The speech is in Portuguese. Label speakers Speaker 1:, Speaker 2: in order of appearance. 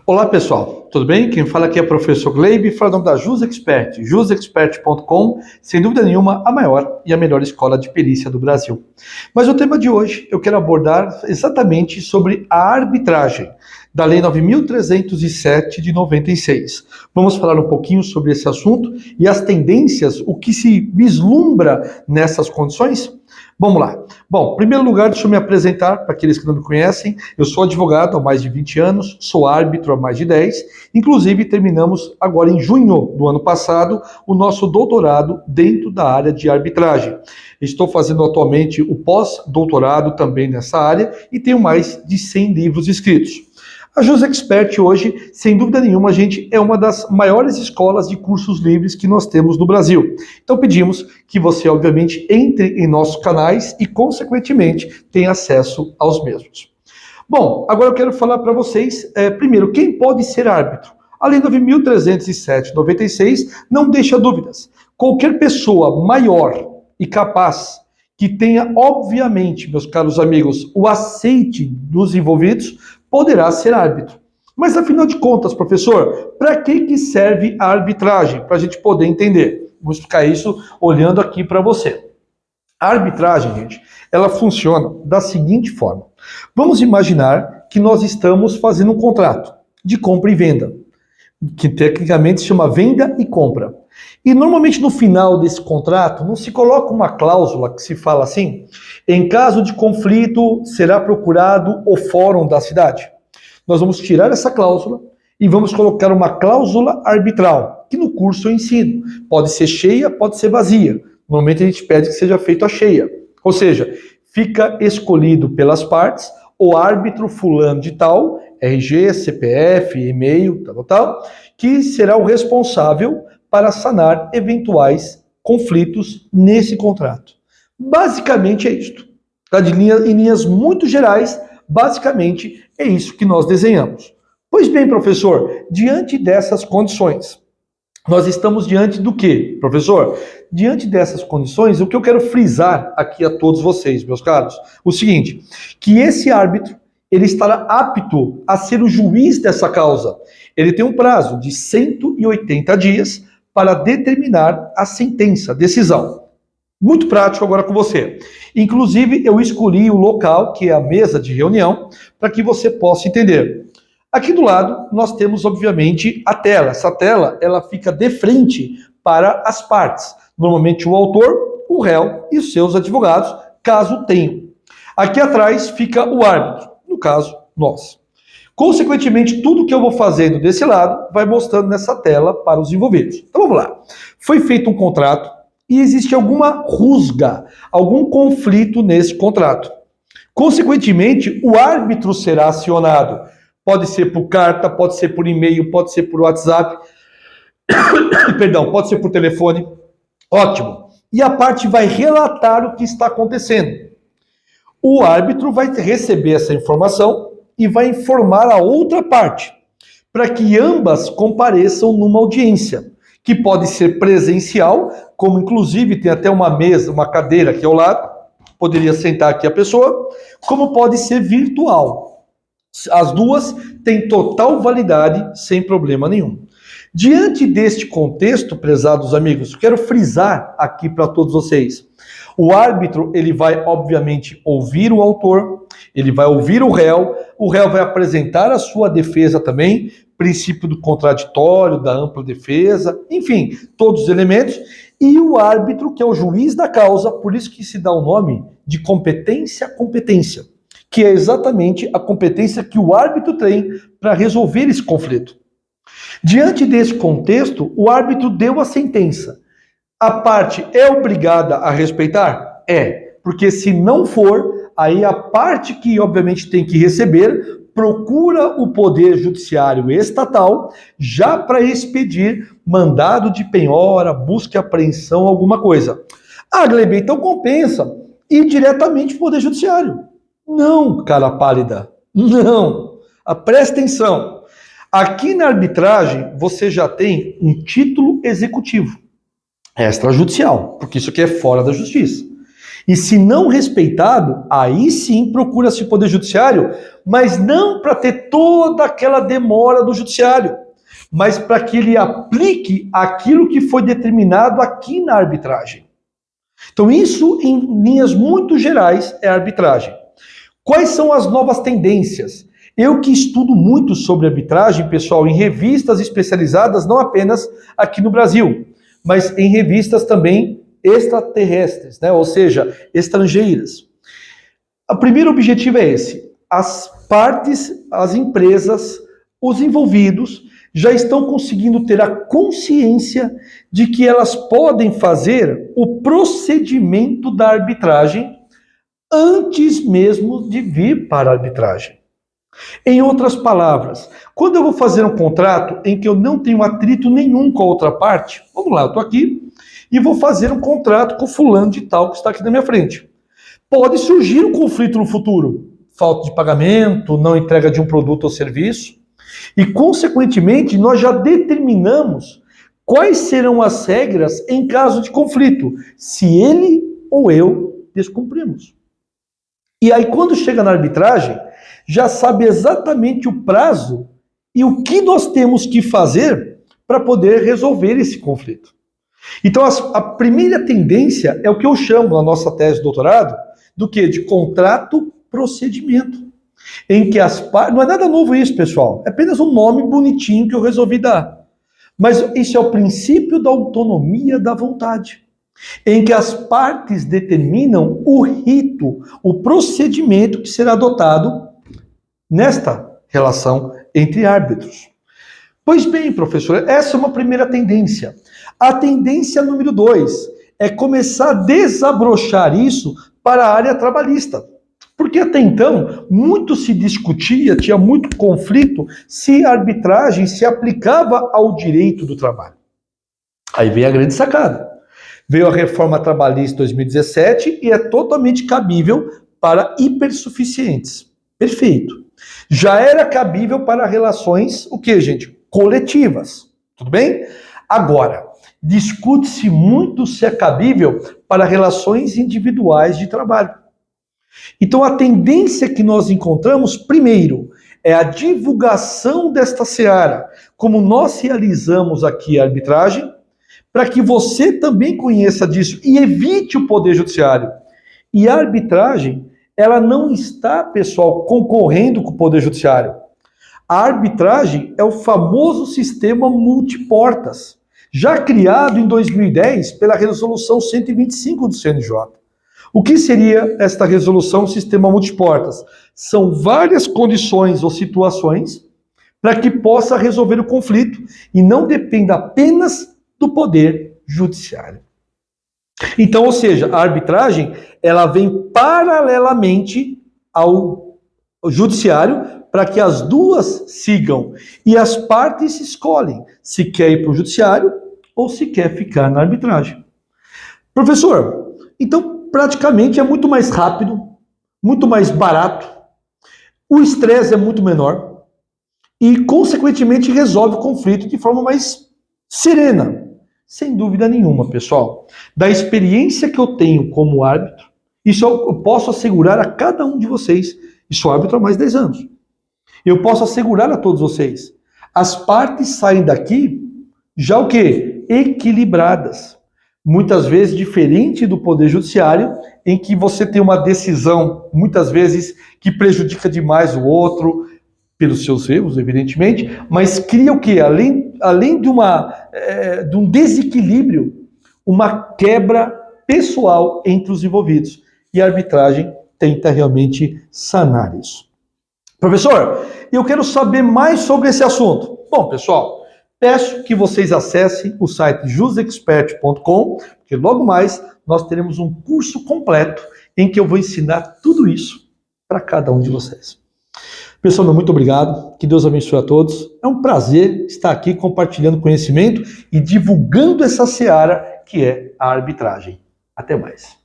Speaker 1: Olá pessoal, tudo bem? Quem fala aqui é o professor Gleibe, falando da JusExpert, jusexpert.com, sem dúvida nenhuma a maior e a melhor escola de perícia do Brasil. Mas o tema de hoje eu quero abordar exatamente sobre a arbitragem da Lei 9.307 de 96. Vamos falar um pouquinho sobre esse assunto e as tendências, o que se vislumbra nessas condições? Vamos lá. Bom, em primeiro lugar, deixa eu me apresentar para aqueles que não me conhecem. Eu sou advogado há mais de 20 anos, sou árbitro há mais de 10. Inclusive, terminamos agora em junho do ano passado o nosso doutorado dentro da área de arbitragem. Estou fazendo atualmente o pós-doutorado também nessa área e tenho mais de 100 livros escritos. A JusExpert hoje, sem dúvida nenhuma, gente, é uma das maiores escolas de cursos livres que nós temos no Brasil. Então pedimos que você, obviamente, entre em nossos canais e, consequentemente, tenha acesso aos mesmos. Bom, agora eu quero falar para vocês, primeiro, quem pode ser árbitro? A Lei 9.307 de 96 não deixa dúvidas. Qualquer pessoa maior e capaz que tenha, obviamente, meus caros amigos, o aceite dos envolvidos, poderá ser árbitro. Mas afinal de contas, professor, para que serve a arbitragem? Para a gente poder entender. Vou explicar isso olhando aqui para você. A arbitragem, gente, ela funciona da seguinte forma. Vamos imaginar que nós estamos fazendo um contrato de compra e venda, que tecnicamente se chama venda e compra. E normalmente no final desse contrato não se coloca uma cláusula que se fala assim: em caso de conflito será procurado o fórum da cidade. Nós vamos tirar essa cláusula e vamos colocar uma cláusula arbitral, que no curso eu ensino. Pode ser cheia, pode ser vazia. Normalmente a gente pede que seja feita a cheia. Ou seja, fica escolhido pelas partes o árbitro fulano de tal, RG, CPF, e-mail, tal, que será o responsável para sanar eventuais conflitos nesse contrato. Basicamente é isto. Tá? Em linhas muito gerais, basicamente é isso que nós desenhamos. Pois bem, professor, diante dessas condições, nós estamos diante do quê, professor? Diante dessas condições, o que eu quero frisar aqui a todos vocês, meus caros, o seguinte, que esse árbitro, ele estará apto a ser o juiz dessa causa. Ele tem um prazo de 180 dias para determinar a sentença, a decisão. Muito prático agora com você. Inclusive, eu escolhi o local, que é a mesa de reunião, para que você possa entender. Aqui do lado, nós temos, obviamente, a tela. Essa tela, ela fica de frente para as partes. Normalmente o autor, o réu e os seus advogados, caso tenham. Aqui atrás fica o árbitro, no caso, nós. Consequentemente, tudo que eu vou fazendo desse lado vai mostrando nessa tela para os envolvidos. Então vamos lá. Foi feito um contrato e existe alguma rusga, algum conflito nesse contrato. Consequentemente, o árbitro será acionado. Pode ser por carta, pode ser por e-mail, pode ser por WhatsApp, perdão, pode ser por telefone. Ótimo. E a parte vai relatar o que está acontecendo. O árbitro vai receber essa informação e vai informar a outra parte, para que ambas compareçam numa audiência, que pode ser presencial, como inclusive tem até uma mesa, uma cadeira aqui ao lado, poderia sentar aqui a pessoa, como pode ser virtual. As duas têm total validade, sem problema nenhum. Diante deste contexto, prezados amigos, quero frisar aqui para todos vocês. O árbitro, ele vai, obviamente, ouvir o autor, ele vai ouvir o réu vai apresentar a sua defesa também, princípio do contraditório, da ampla defesa, enfim, todos os elementos, e o árbitro, que é o juiz da causa, por isso que se dá o nome de competência, que é exatamente a competência que o árbitro tem para resolver esse conflito. Diante desse contexto, o árbitro deu a sentença. A parte é obrigada a respeitar? É, porque se não for, aí a parte que obviamente tem que receber procura o Poder Judiciário Estatal já para expedir mandado de penhora, busca e apreensão, alguma coisa. Ah, Gleibe, então compensa ir diretamente para o Poder Judiciário. Não, cara pálida, não. Presta atenção. Aqui na arbitragem, você já tem um título executivo extrajudicial, porque isso aqui é fora da justiça. E se não respeitado, aí sim procura-se o Poder Judiciário, mas não para ter toda aquela demora do Judiciário, mas para que ele aplique aquilo que foi determinado aqui na arbitragem. Então isso, em linhas muito gerais, é a arbitragem. Quais são as novas tendências? Eu que estudo muito sobre arbitragem, pessoal, em revistas especializadas, não apenas aqui no Brasil, mas em revistas também extraterrestres, né? Ou seja, estrangeiras. O primeiro objetivo é esse. As partes, as empresas, os envolvidos já estão conseguindo ter a consciência de que elas podem fazer o procedimento da arbitragem antes mesmo de vir para a arbitragem. Em outras palavras, quando eu vou fazer um contrato em que eu não tenho atrito nenhum com a outra parte, vamos lá, eu estou aqui e vou fazer um contrato com fulano de tal que está aqui na minha frente. Pode surgir um conflito no futuro, falta de pagamento, não entrega de um produto ou serviço, e consequentemente nós já determinamos quais serão as regras em caso de conflito, se ele ou eu descumprimos. E aí quando chega na arbitragem, já sabe exatamente o prazo e o que nós temos que fazer para poder resolver esse conflito. Então a primeira tendência é o que eu chamo na nossa tese de doutorado do que? De contrato-procedimento. Em que as partes... Não é nada novo isso, pessoal. É apenas um nome bonitinho que eu resolvi dar. Mas isso é o princípio da autonomia da vontade. Em que as partes determinam o rito, o procedimento que será adotado nesta relação entre árbitros. Pois bem, professor, essa é uma primeira tendência. A tendência número 2 é começar a desabrochar isso para a área trabalhista. Porque até então, muito se discutia, tinha muito conflito, se a arbitragem se aplicava ao direito do trabalho. Aí veio a grande sacada. Veio a reforma trabalhista 2017 e é totalmente cabível para hipersuficientes. Perfeito. Já era cabível para relações, o que, gente? Coletivas. Tudo bem? Agora, discute-se muito se é cabível para relações individuais de trabalho. Então a tendência que nós encontramos, primeiro, é a divulgação desta seara, como nós realizamos aqui a arbitragem, para que você também conheça disso e evite o Poder Judiciário. E a arbitragem, ela não está, pessoal, concorrendo com o Poder Judiciário. A arbitragem é o famoso sistema multiportas, já criado em 2010 pela Resolução 125 do CNJ. O que seria esta resolução sistema multiportas? São várias condições ou situações para que possa resolver o conflito e não dependa apenas do Poder Judiciário. Então, ou seja, a arbitragem ela vem paralelamente ao Judiciário para que as duas sigam e as partes escolhem se quer ir para o Judiciário ou se quer ficar na arbitragem. Professor, então praticamente é muito mais rápido, muito mais barato, o estresse é muito menor e, consequentemente, resolve o conflito de forma mais serena. Sem dúvida nenhuma, pessoal. Da experiência que eu tenho como árbitro, isso eu posso assegurar a cada um de vocês, e sou árbitro há mais de 10 anos. Eu posso assegurar a todos vocês, as partes saem daqui já o quê? Equilibradas. Muitas vezes diferente do Poder Judiciário, em que você tem uma decisão, muitas vezes, que prejudica demais o outro, pelos seus erros, evidentemente, mas cria o quê? Além de um desequilíbrio, uma quebra pessoal entre os envolvidos. E a arbitragem tenta realmente sanar isso. Professor, eu quero saber mais sobre esse assunto. Bom, pessoal, peço que vocês acessem o site jusexpert.com, porque logo mais nós teremos um curso completo em que eu vou ensinar tudo isso para cada um de vocês. Pessoal, muito obrigado, que Deus abençoe a todos. É um prazer estar aqui compartilhando conhecimento e divulgando essa seara que é a arbitragem. Até mais.